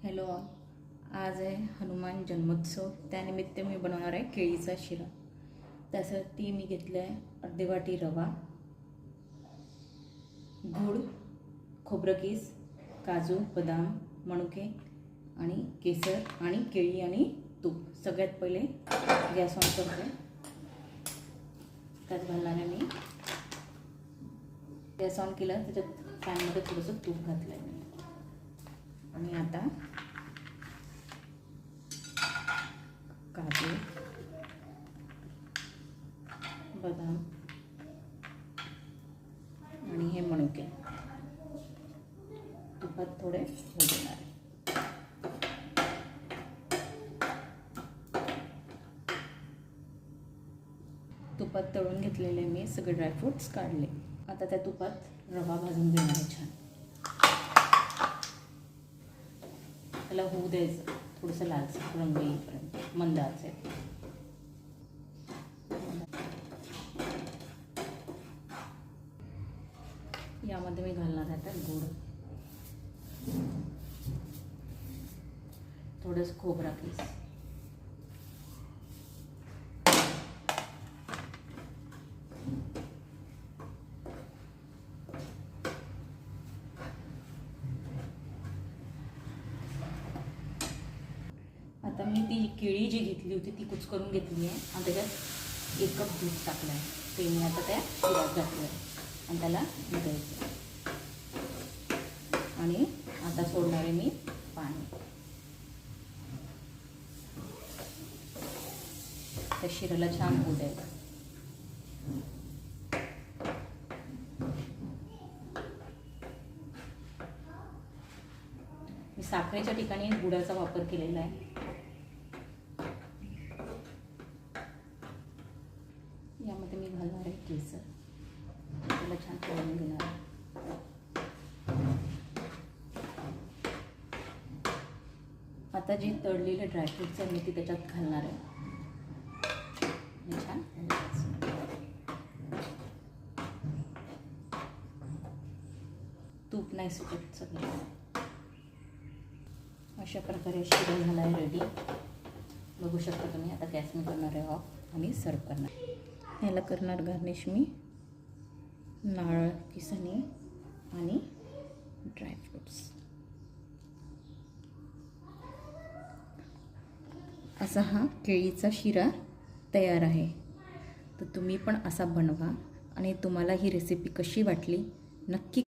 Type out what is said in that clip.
Hello all. आज आहे हनुमान जन्मोत्सव. त्यानिमित्त मी बनवणार आहे केळीचा शिरा. त्यासाठी मी घेतलं आहे अर्धी वाटी रवा, गूळ, खोबरं कीस, काजू, बदाम, मनुके आणि केसर आणि केळी आणि तूप. सगळ्यात पहिले गॅस ऑन करते. त्यात घालणार आहे मी. गॅस ऑन केला, त्याच्यात पॅनमध्ये थोडंसं तूप घातलं आहे मी. आणि आता काजू, बदाम आणि हे मनुके तुपात थोडे होऊ देणार आहे. तुपात तळून घेतलेले मी सगळे ड्रायफ्रूट्स काढले. आता त्या तुपात रवा भाजून घेणार आहे छान. त्याला होऊ द्यायचं, थोडंसं लालसर रंग येईपर्यंत मंद आचेवर. यामध्ये मी घालणार आहे आता गूळ, थोडंसं खोबरा कीस, आता मी ती केळी जी घेतली होती ती कुचकरून घेतली आहे आणि त्याच्यात 1 कप दूध टाकलं आहे. ते मी आता त्या शिऱ्यात घातलं आहे आणि त्याला भिजवायचं. आणि आता सोडणार आहे मी पाणी. त्या शिऱ्याला छान होऊ द्यायचं. मी साखरेच्या ठिकाणी गुळाचा वापर केलेला आहे. यामध्ये मी घालणार आहे केसर. त्याला छान तळून घेणार आहे. आता जे तळलेले ड्रायफ्रूट्स आहे मी ती त्याच्यात घालणार आहे. छान तूप नाही सुटत सगळं. अशा प्रकारे शिरा झाला आहे रेडी. बघू शकता तुम्ही. आता गॅस मी करणार आहे ऑफ आणि सर्व करणार. याला करणार गार्निश मी नारळ किसणी आणि ड्रायफ्रूट्स. असा हा केळीचा शिरा तयार आहे. तर तुम्ही पण असा बनवा आणि तुम्हाला ही रेसिपी कशी वाटली नक्की